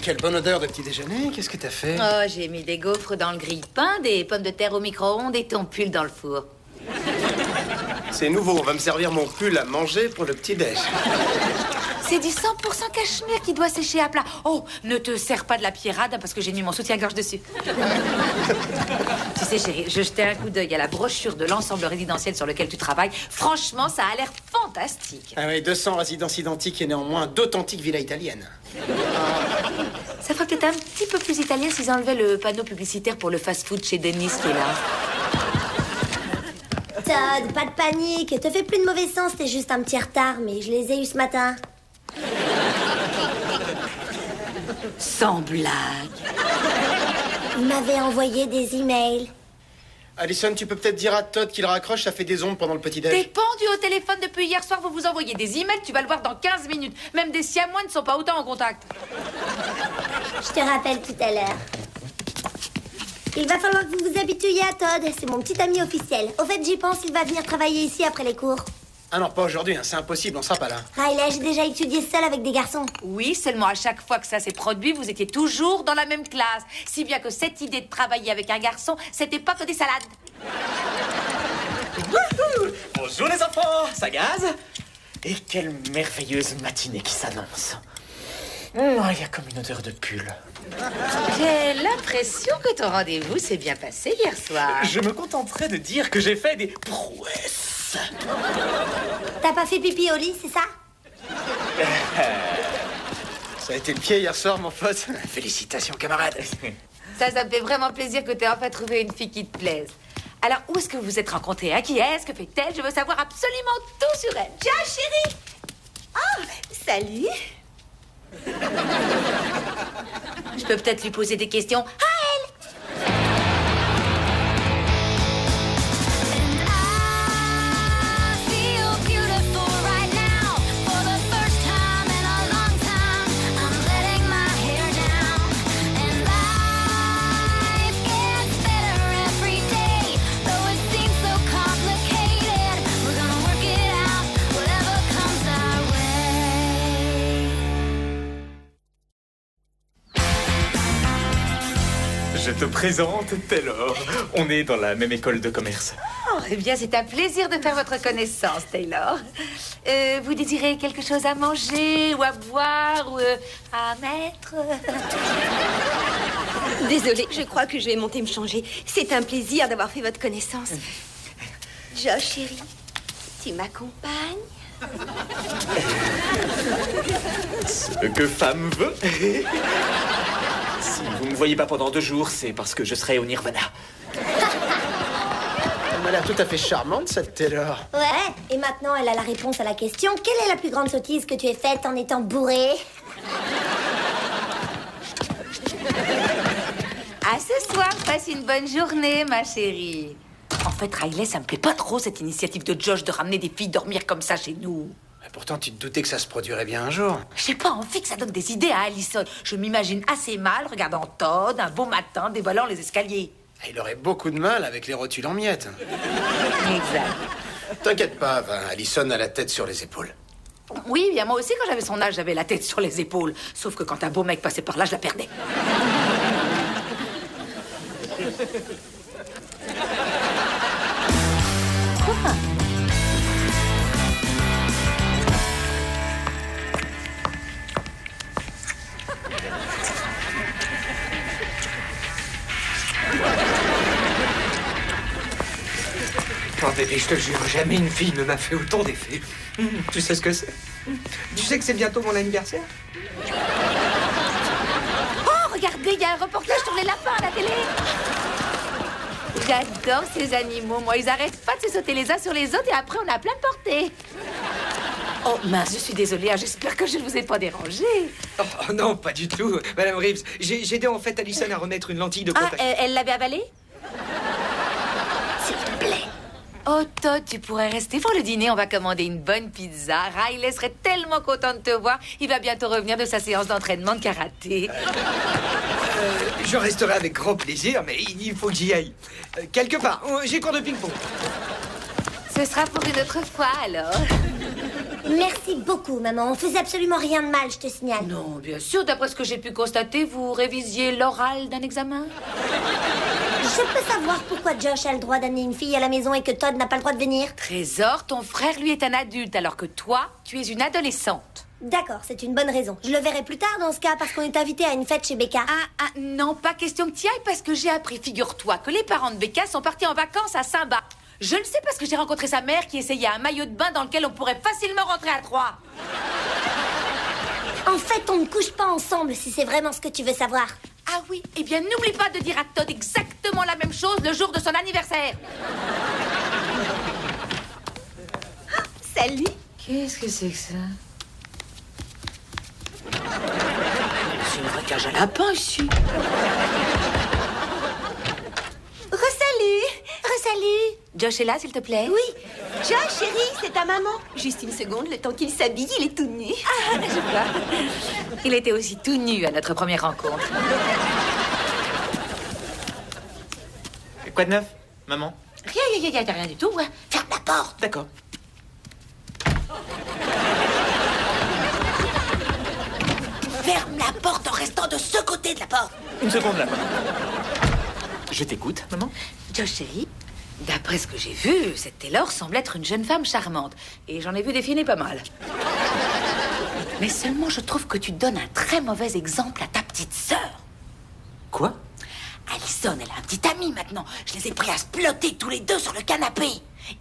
quelle bonne odeur de petit déjeuner. Qu'est-ce que t'as fait? Oh, j'ai mis des gaufres dans le grille-pain, des pommes de terre au micro-ondes et ton pull dans le four. C'est nouveau, on va me servir mon pull à manger pour le petit-déj. C'est du 100% cachemire qui doit sécher à plat. Oh, ne te sers pas de la pierrade parce que j'ai mis mon soutien-gorge dessus. Tu sais, chérie, je jetais un coup d'œil à la brochure de l'ensemble résidentiel sur lequel tu travailles. Franchement, ça a l'air fantastique. Ah oui, 200 résidences identiques et néanmoins d'authentiques villas italiennes. Ça ferait peut-être un petit peu plus italien s'ils enlevaient le panneau publicitaire pour le fast-food chez Denis qui est là. Todd, pas de panique. Te fais plus de mauvais sens, c'était juste un petit retard, mais je les ai eus ce matin. Sans blague. Vous m'avez envoyé des emails. Alison, tu peux peut-être dire à Todd qu'il raccroche, ça fait des ondes pendant le petit-déj. T'es pendu au téléphone depuis hier soir, vous vous envoyez des emails, tu vas le voir dans 15 minutes. Même des siamois ne sont pas autant en contact. Je te rappelle tout à l'heure. Il va falloir que vous vous habituiez à Todd. C'est mon petit ami officiel. Au fait, j'y pense, il va venir travailler ici après les cours. Ah non, pas aujourd'hui, hein, c'est impossible, on sera pas là. Riley, j'ai déjà étudié seul avec des garçons. Oui, seulement à chaque fois que ça s'est produit, vous étiez toujours dans la même classe. Si bien que cette idée de travailler avec un garçon, c'était pas que des salades. Bonjour les enfants, ça gaze? Et quelle merveilleuse matinée qui s'annonce. Il y a comme une odeur de pull. J'ai l'impression que ton rendez-vous s'est bien passé hier soir. Je me contenterai de dire que j'ai fait des prouesses. T'as pas fait pipi au lit, c'est ça? Ça a été le pied hier soir, mon pote. Félicitations, camarade. Ça me fait vraiment plaisir que t'aies enfin trouvé une fille qui te plaise. Alors, où est-ce que vous vous êtes rencontrés? À qui est-ce? Que fait-elle? Je veux savoir absolument tout sur elle. Ciao, chérie. Oh, salut. Je peux peut-être lui poser des questions. À elle! Je te présente Taylor. On est dans la même école de commerce. Oh, eh bien, c'est un plaisir de faire votre connaissance, Taylor. Vous désirez quelque chose à manger ou à boire ou à mettre? Désolée, je crois que je vais monter me changer. C'est un plaisir d'avoir fait votre connaissance. Josh, chérie, tu m'accompagnes? Ce que femme veut. Si vous ne me voyez pas pendant 2 jours, c'est parce que je serai au Nirvana. Elle m'a l'air tout à fait charmante, cette Taylor. Ouais, et maintenant elle a la réponse à la question. Quelle est la plus grande sottise que tu aies faite en étant bourré? À ce soir, passe une bonne journée, ma chérie. En fait, Riley, ça me plaît pas trop, cette initiative de Josh de ramener des filles dormir comme ça chez nous. Et pourtant, tu te doutais que ça se produirait bien un jour. J'ai pas envie que ça donne des idées à Allison. Je m'imagine assez mal regardant Todd un beau matin dévalant les escaliers. Il aurait beaucoup de mal avec les rotules en miettes. Exact. T'inquiète pas, Alison a la tête sur les épaules. Oui, bien moi aussi, quand j'avais son âge, j'avais la tête sur les épaules. Sauf que quand un beau mec passait par là, je la perdais. Quoi? Oh bébé, je te jure, jamais une fille ne m'a fait autant d'effet. Tu sais ce que c'est? Tu sais que c'est bientôt mon anniversaire? Oh, regardez, il y a un reportage sur les lapins à la télé. J'adore ces animaux, moi. Ils arrêtent pas de se sauter les uns sur les autres et après, on a plein de portées. Oh, mince, je suis désolée. Hein, j'espère que je ne vous ai pas dérangé. Oh non, pas du tout. Madame Reeves, j'ai aidé en fait Alison à remettre une lentille de Ah, contact. elle l'avait avalée? S'il te plaît. Oh, Todd, tu pourrais rester pour le dîner. On va commander une bonne pizza. Riley serait tellement content de te voir. Il va bientôt revenir de sa séance d'entraînement de karaté. Je resterai avec grand plaisir, mais il faut que j'y aille. Quelque part. J'ai cours de ping-pong. Ce sera pour une autre fois, alors. Merci beaucoup, maman. On faisait absolument rien de mal, je te signale. Non, bien sûr, d'après ce que j'ai pu constater, vous révisiez l'oral d'un examen. Je peux savoir pourquoi Josh a le droit d'amener une fille à la maison et que Todd n'a pas le droit de venir? Trésor, ton frère, lui, est un adulte, alors que toi, tu es une adolescente. D'accord, c'est une bonne raison. Je le verrai plus tard dans ce cas, parce qu'on est invité à une fête chez Becca. Non, pas question que tu y ailles, parce que j'ai appris, figure-toi, que les parents de Becca sont partis en vacances à Saint-Bas. Je le sais parce que j'ai rencontré sa mère qui essayait un maillot de bain dans lequel on pourrait facilement rentrer à trois. En fait, on ne couche pas ensemble, si c'est vraiment ce que tu veux savoir. Ah oui, eh bien n'oublie pas de dire à Todd exactement la même chose le jour de son anniversaire. Salut. Qu'est-ce que c'est que ça? C'est une vraie cage à lapin ici. Re-salut. Re-salut. Josh est là, s'il te plaît? Oui. Josh, chérie, c'est ta maman. Juste une seconde, le temps qu'il s'habille, il est tout nu. Ah, je vois. Il était aussi tout nu à notre première rencontre. Quoi de neuf, maman? Rien du tout. Hein. Ferme la porte. D'accord. Ferme la porte en restant de ce côté de la porte. Une seconde, là, maman. Je t'écoute, maman. Josh, chérie, d'après ce que j'ai vu, cette Taylor semble être une jeune femme charmante. Et j'en ai vu défiler pas mal. Mais seulement, je trouve que tu donnes un très mauvais exemple à ta petite sœur. Quoi? Allison, elle a un petit ami maintenant. Je les ai pris à se plotter tous les deux sur le canapé.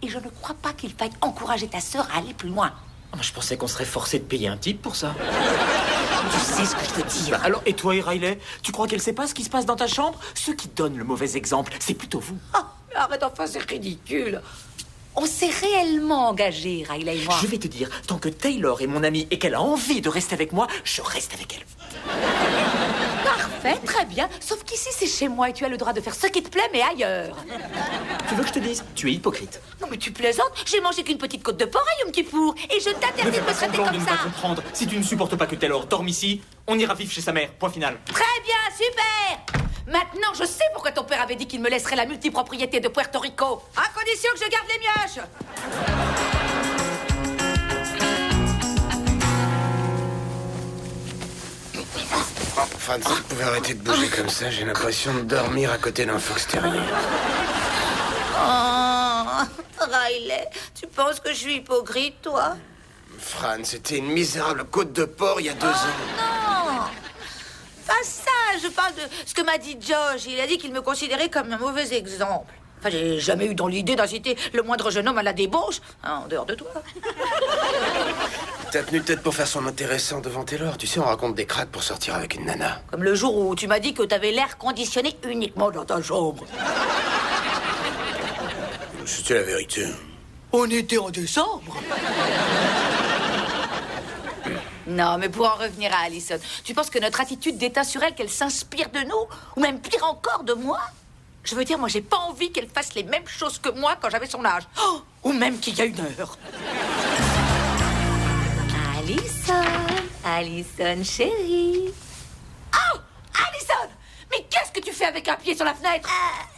Et je ne crois pas qu'il faille encourager ta sœur à aller plus loin. Ah, je pensais qu'on serait forcé de payer un type pour ça. Tu sais ce que je veux dire. Alors, et toi et Riley, tu crois qu'elle sait pas ce qui se passe dans ta chambre? Ceux qui donnent le mauvais exemple, c'est plutôt vous. Ah, mais arrête enfin, c'est ridicule. On s'est réellement engagés, Riley et moi. Je vais te dire, tant que Taylor est mon amie et qu'elle a envie de rester avec moi, je reste avec elle. Parfait, très bien. Sauf qu'ici, c'est chez moi et tu as le droit de faire ce qui te plaît, mais ailleurs. Tu veux que je te dise? Tu es hypocrite. Non, mais tu plaisantes. J'ai mangé qu'une petite côte de porc à Yom Kippour et je t'interdis de me traiter semblant de comme ne ça. pas comprendre. Si tu ne supportes pas que Taylor dorme ici, on ira vivre chez sa mère. Point final. Très bien, super. Maintenant, je sais pourquoi ton père avait dit qu'il me laisserait la multipropriété de Puerto Rico. À condition que je garde les mioches. Enfin, si tu pouvais arrêter de bouger comme ça, j'ai l'impression de dormir à côté d'un fox terrier. Oh, Riley, tu penses que je suis hypocrite, toi? Fran, c'était une misérable côte de porc il y a 2 ans. Non, pas ça. Je parle de ce que m'a dit Josh. Il a dit qu'il me considérait comme un mauvais exemple. Enfin, j'ai jamais eu dans l'idée d'inciter le moindre jeune homme à la débauche, hein, en dehors de toi. T'as tenu tête pour faire son intéressant devant Taylor. Tu sais, on raconte des cracks pour sortir avec une nana. Comme le jour où tu m'as dit que t'avais l'air conditionné uniquement dans ta chambre. C'était la vérité. On était en décembre. Non, mais pour en revenir à Allison, tu penses que notre attitude déteint sur elle qu'elle s'inspire de nous? Ou même pire encore, de moi? Je veux dire, moi, j'ai pas envie qu'elle fasse les mêmes choses que moi quand j'avais son âge. Oh, ou même qu'il y a 1 heure. Allison, chérie. Oh, Allison! Mais qu'est-ce que tu fais avec un pied sur la fenêtre?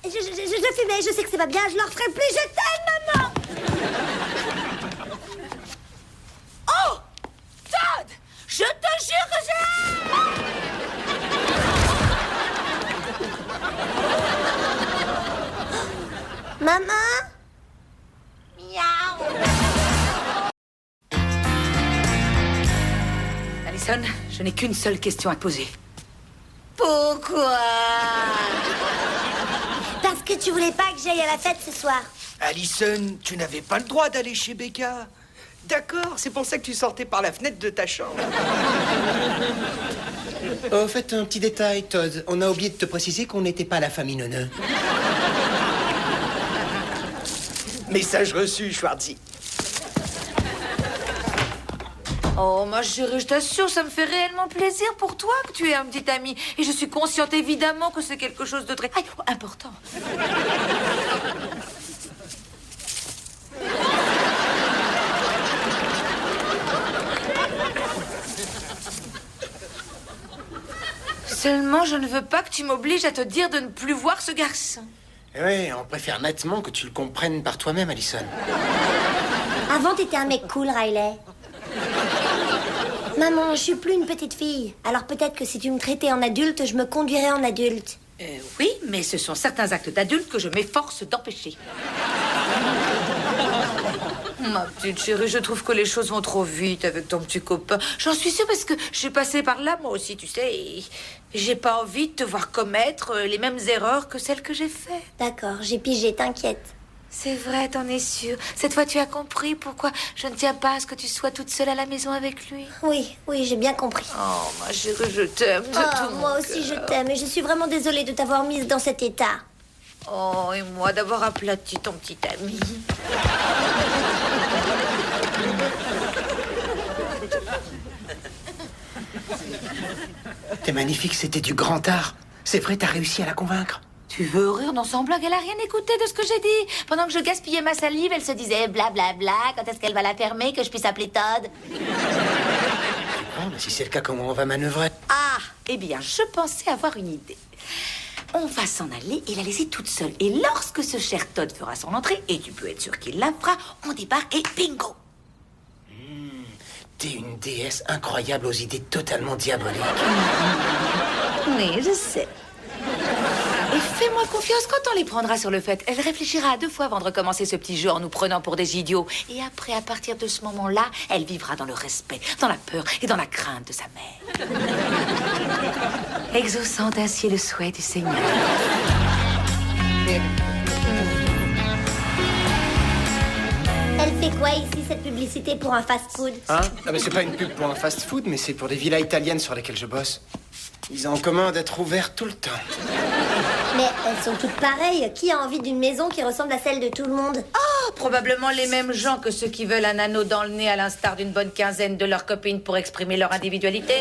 Je fumais, je sais que c'est pas bien, je le referai plus, je t'aime, maman. Oh! Todd! Je te jure que j'ai... Maman? Miaou! Allison, je n'ai qu'une seule question à te poser. Pourquoi? Parce que tu voulais pas que j'aille à la fête ce soir. Allison, tu n'avais pas le droit d'aller chez Becca. D'accord, c'est pour ça que tu sortais par la fenêtre de ta chambre. Au fait, un petit détail, Todd. On a oublié de te préciser qu'on n'était pas la famille Neuneu. Message reçu, Schwarzy. Oh, ma chérie, je t'assure, ça me fait réellement plaisir pour toi que tu aies un petit ami. Et je suis consciente, évidemment, que c'est quelque chose de très important. Seulement, je ne veux pas que tu m'obliges à te dire de ne plus voir ce garçon. Oui, on préfère nettement que tu le comprennes par toi-même, Allison. Avant, t'étais un mec cool, Riley. Maman, je suis plus une petite fille. Alors peut-être que si tu me traitais en adulte, je me conduirais en adulte. Oui, mais ce sont certains actes d'adultes que je m'efforce d'empêcher. Ma petite chérie, je trouve que les choses vont trop vite avec ton petit copain. J'en suis sûre parce que je suis passée par là, moi aussi, tu sais. Et j'ai pas envie de te voir commettre les mêmes erreurs que celles que j'ai faites. D'accord, j'ai pigé, t'inquiète. C'est vrai, t'en es sûre. Cette fois, tu as compris pourquoi je ne tiens pas à ce que tu sois toute seule à la maison avec lui. Oui, j'ai bien compris. Oh, ma chérie, je t'aime de tout mon moi aussi, je cœur. t'aime et je suis vraiment désolée de t'avoir mise dans cet état. Oh, et moi d'avoir aplati ton petit ami. T'es magnifique, c'était du grand art. C'est vrai, t'as réussi à la convaincre. Tu veux rire dans son blog? Elle a rien écouté de ce que j'ai dit. Pendant que je gaspillais ma salive, elle se disait blablabla. Quand est-ce qu'elle va la fermer, que je puisse appeler Todd? Bon, mais si c'est le cas, comment on va manœuvrer? Ah, eh bien, je pensais avoir une idée. On va s'en aller et la laisser toute seule. Et lorsque ce cher Todd fera son entrée, et tu peux être sûr qu'il la fera, on débarque et bingo! T'es une déesse incroyable aux idées totalement diaboliques. Oui, je sais. Et fais-moi confiance quand on les prendra sur le fait. Elle réfléchira à 2 fois avant de recommencer ce petit jeu en nous prenant pour des idiots. Et après, à partir de ce moment-là, elle vivra dans le respect, dans la peur et dans la crainte de sa mère. Exaucant ainsi le souhait du Seigneur. Elle fait quoi ici, cette publicité pour un fast-food? Hein? Ah ben c'est pas une pub pour un fast-food, mais c'est pour des villas italiennes sur lesquelles je bosse. Ils ont en commun d'être ouverts tout le temps. Mais elles sont toutes pareilles. Qui a envie d'une maison qui ressemble à celle de tout le monde? Oh, probablement les mêmes gens que ceux qui veulent un anneau dans le nez à l'instar d'une bonne quinzaine de leurs copines pour exprimer leur individualité.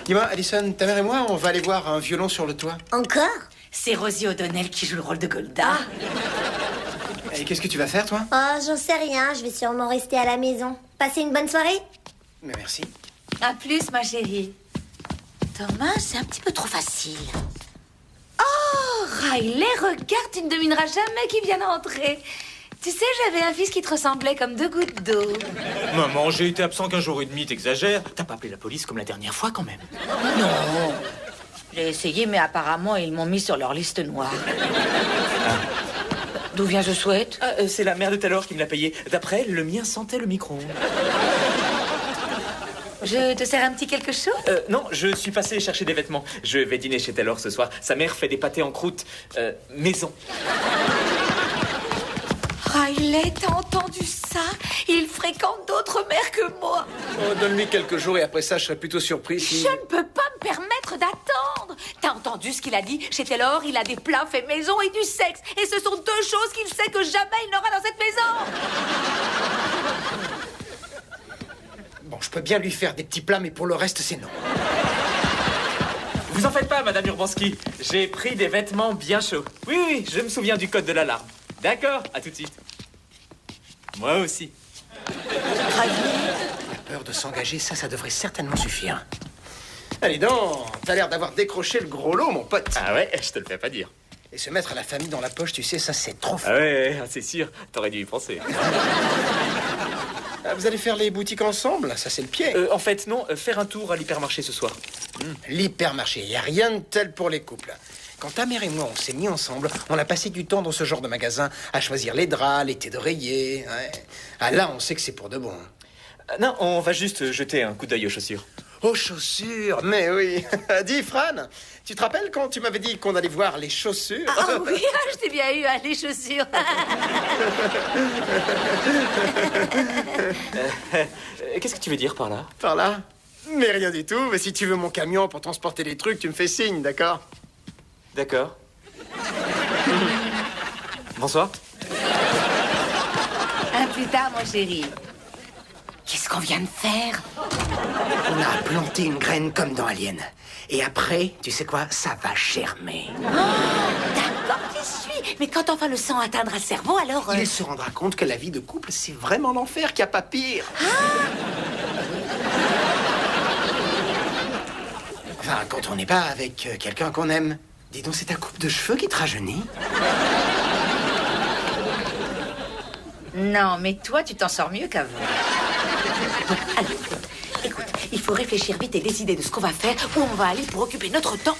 Dis-moi, Alison, ta mère et moi, on va aller voir un violon sur le toit. Encore? C'est Rosie O'Donnell qui joue le rôle de Golda. Et qu'est-ce que tu vas faire, toi? Oh, j'en sais rien. Je vais sûrement rester à la maison. Passer une bonne soirée? Mais merci. À plus, ma chérie. Thomas, c'est un petit peu trop facile. Oh, Riley, regarde, tu ne devineras jamais qui vient d'entrer. Tu sais, j'avais un fils qui te ressemblait comme 2 gouttes d'eau. Maman, j'ai été absent qu'1 jour et demi, t'exagères. T'as pas appelé la police comme la dernière fois, quand même. Non. J'ai essayé, mais apparemment, ils m'ont mis sur leur liste noire. D'où vient je souhaite? C'est la mère de Taylor qui me l'a payé. D'après elle, le mien sentait le micro-ondes. Je te sers un petit quelque chose? Non, je suis passé chercher des vêtements. Je vais dîner chez Taylor ce soir. Sa mère fait des pâtés en croûte maison. Riley, t'as entendu ça? Il fréquente d'autres mères que moi. Oh, donne-lui quelques jours et après ça, je serais plutôt surpris si... Je ne peux pas me permettre d'attendre. T'as entendu ce qu'il a dit? Chez Taylor, il a des plats faits maison et du sexe. Et ce sont 2 choses qu'il sait que jamais il n'aura dans cette maison. Bon, je peux bien lui faire des petits plats, mais pour le reste, c'est non. Vous en faites pas, Madame Urbanski. J'ai pris des vêtements bien chauds. Oui, je me souviens du code de l'alarme. D'accord, à tout de suite. Moi aussi. La peur de s'engager, ça devrait certainement suffire. Allez donc, t'as l'air d'avoir décroché le gros lot, mon pote. Ah ouais, je te le fais pas dire. Et se mettre à la famille dans la poche, tu sais, ça, c'est trop fort. Ah ouais, c'est sûr. T'aurais dû y penser. Ah, vous allez faire les boutiques ensemble? Ça, c'est le pied. En fait, non. Faire un tour à l'hypermarché ce soir. L'hypermarché, il n'y a rien de tel pour les couples. Quand ta mère et moi, on s'est mis ensemble, on a passé du temps dans ce genre de magasin à choisir les draps, les thés d'oreiller. Ouais. Ah là, on sait que c'est pour de bon. Non, on va juste jeter un coup d'œil aux chaussures. Aux chaussures, mais oui. Dis, Fran, tu te rappelles quand tu m'avais dit qu'on allait voir les chaussures? Ah oui, je t'ai bien eu, hein, les chaussures. Qu'est-ce que tu veux dire par là? Par là? Mais rien du tout. Mais si tu veux mon camion pour transporter les trucs, tu me fais signe, d'accord? D'accord. Bonsoir. À plus tard, mon chéri. Qu'est-ce qu'on vient de faire? On a planté une graine comme dans Alien. Et après, tu sais quoi? Ça va germer. D'accord, j'y suis. Mais quand enfin le sang atteindra le cerveau, alors... Il se rendra compte que la vie de couple, c'est vraiment l'enfer, qu'il n'y a pas pire. Enfin, quand on n'est pas avec quelqu'un qu'on aime. Dis donc, c'est ta coupe de cheveux qui te rajeunit? Non, mais toi, tu t'en sors mieux qu'avant. Bon, alors, écoute, il faut réfléchir vite et décider de ce qu'on va faire, où on va aller pour occuper notre temps,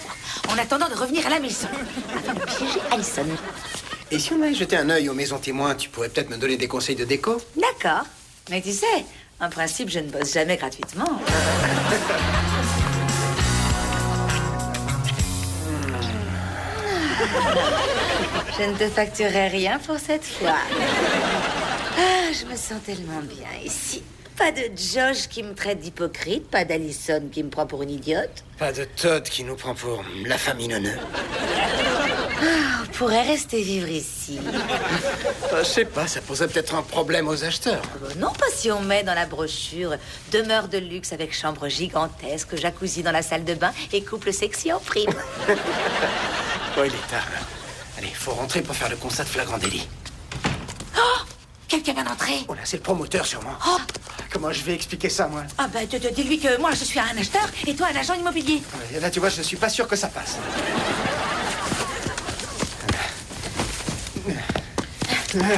en attendant de revenir à la maison, afin de piéger Allison. Et si on allait jeter un œil aux maisons témoins, tu pourrais peut-être me donner des conseils de déco? D'accord. Mais tu sais, en principe, je ne bosse jamais gratuitement. Je ne te facturerai rien pour cette fois. Ah, je me sens tellement bien ici. Pas de Josh qui me traite d'hypocrite, pas d'Allison qui me prend pour une idiote. Pas de Todd qui nous prend pour la famille neuneu. Ah, on pourrait rester vivre ici. Je sais pas, ça poserait peut-être un problème aux acheteurs. Non, pas si on met dans la brochure demeure de luxe avec chambre gigantesque, jacuzzi dans la salle de bain et couple sexy en prime. Oh, il est tard. Allez, faut rentrer pour faire le constat de flagrant délit. Oh, quelqu'un vient d'entrer. Oh là, c'est le promoteur sûrement. Oh. Comment je vais expliquer ça, moi? Ah bah, dis-lui que moi, je suis un acheteur et toi, un agent immobilier. Ouais, là, tu vois, je suis pas sûr que ça passe. Allison!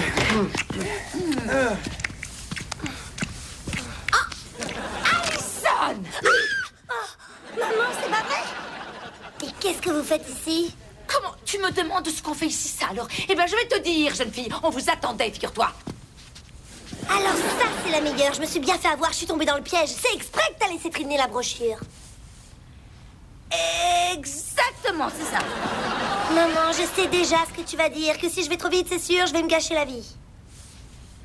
Maman, c'est pas vrai? Et qu'est-ce que vous faites ici? Comment tu me demandes ce qu'on fait ici, ça, alors? Eh ben, je vais te dire, jeune fille, on vous attendait, figure-toi. Alors ça, c'est la meilleure. Je me suis bien fait avoir, je suis tombée dans le piège. C'est exprès que t'as laissé traîner la brochure. Exactement, c'est ça. Maman, je sais déjà ce que tu vas dire. Que si je vais trop vite, c'est sûr, je vais me gâcher la vie.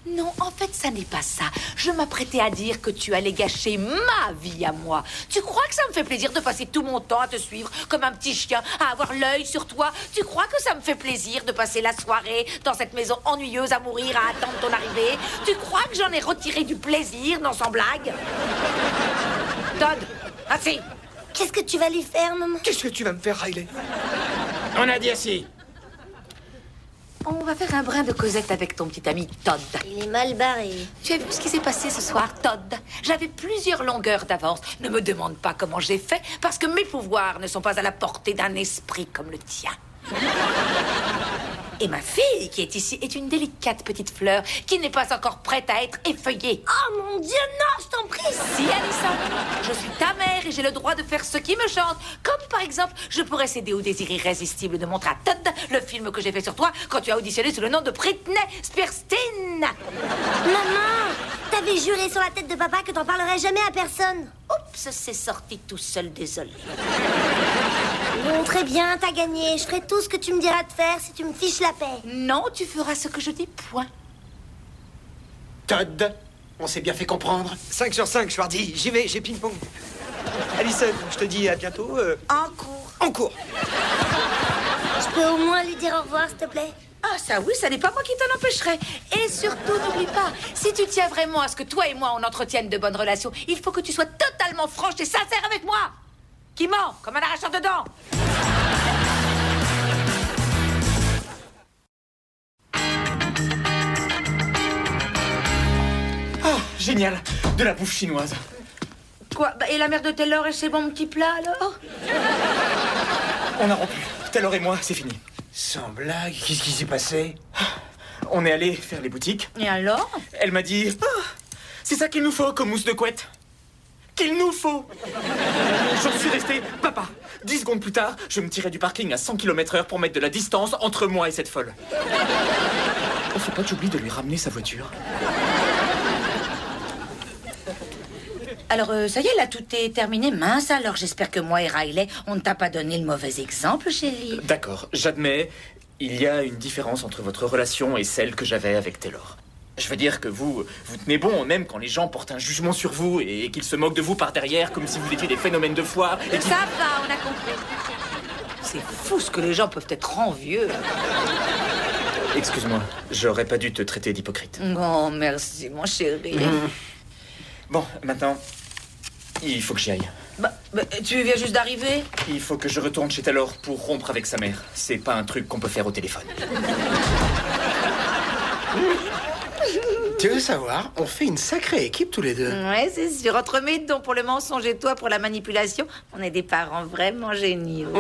Non, en fait, ça n'est pas ça. Je m'apprêtais à dire que tu allais gâcher ma vie à moi. Tu crois que ça me fait plaisir de passer tout mon temps à te suivre comme un petit chien, à avoir l'œil sur toi? Tu crois que ça me fait plaisir de passer la soirée dans cette maison ennuyeuse à mourir, à attendre ton arrivée? Tu crois que j'en ai retiré du plaisir, non sans blague? Todd, assis. Qu'est-ce que tu vas lui faire, maman? Qu'est-ce que tu vas me faire, Riley? On a dit assis. On va faire un brin de causette avec ton petit ami Todd. Il est mal barré. Tu as vu ce qui s'est passé ce soir, Todd? J'avais plusieurs longueurs d'avance. Ne me demande pas comment j'ai fait, parce que mes pouvoirs ne sont pas à la portée d'un esprit comme le tien. Et ma fille, qui est ici, est une délicate petite fleur qui n'est pas encore prête à être effeuillée. Oh mon Dieu, non, je t'en prie. Si, Allison, je suis ta mère et j'ai le droit de faire ce qui me chante. Comme par exemple, je pourrais céder au désir irrésistible de montrer à Todd le film que j'ai fait sur toi quand tu as auditionné sous le nom de Britney Spears. Maman, t'avais juré sur la tête de papa que t'en parlerais jamais à personne. Oups, c'est sorti tout seul, désolé. Bon, très bien, t'as gagné. Je ferai tout ce que tu me diras de faire si tu me fiches la paix. Non, tu feras ce que je dis, point. Todd, on s'est bien fait comprendre. 5 sur 5, Schwardy. J'y vais, j'ai ping-pong. Allison, je te dis à bientôt. En cours. En cours. Je peux au moins lui dire au revoir, s'il te plaît? Ah, ça oui, ça n'est pas moi qui t'en empêcherai. Et surtout, n'oublie pas, si tu tiens vraiment à ce que toi et moi, on entretienne de bonnes relations, il faut que tu sois totalement franche et sincère avec moi. Qui ment, comme un arracheur de dents. Ah, génial. De la bouffe chinoise. Quoi? Bah, et la mère de Taylor et ses bons petits plats, alors? On a rompu. Taylor et moi, c'est fini. Sans blague, qu'est-ce qui s'est passé? On est allé faire les boutiques. Et alors? Elle m'a dit « Ah, c'est ça qu'il nous faut comme mousse de couette. Qu'il nous faut !» J'en suis resté « Papa !» 10 secondes plus tard, je me tirais du parking à 100 km/h pour mettre de la distance entre moi et cette folle. Il faut pas que j'oublie de lui ramener sa voiture. Alors, ça y est, là, tout est terminé. Mince, alors j'espère que moi et Riley, on ne t'a pas donné le mauvais exemple, chérie. D'accord, j'admets, il y a une différence entre votre relation et celle que j'avais avec Taylor. Je veux dire que vous tenez bon, même quand les gens portent un jugement sur vous et qu'ils se moquent de vous par derrière comme si vous étiez des phénomènes de foire. Et Ça va, on a compris. C'est fou ce que les gens peuvent être envieux. Excuse-moi, j'aurais pas dû te traiter d'hypocrite. Oh, merci, mon chéri. Bon, maintenant, il faut que j'y aille. Bah, tu viens juste d'arriver? Il faut que je retourne chez Taylor pour rompre avec sa mère. C'est pas un truc qu'on peut faire au téléphone. Tu veux savoir, on fait une sacrée équipe tous les deux. Ouais, c'est sûr. Entre mes dons pour le mensonge et toi pour la manipulation, on est des parents vraiment géniaux.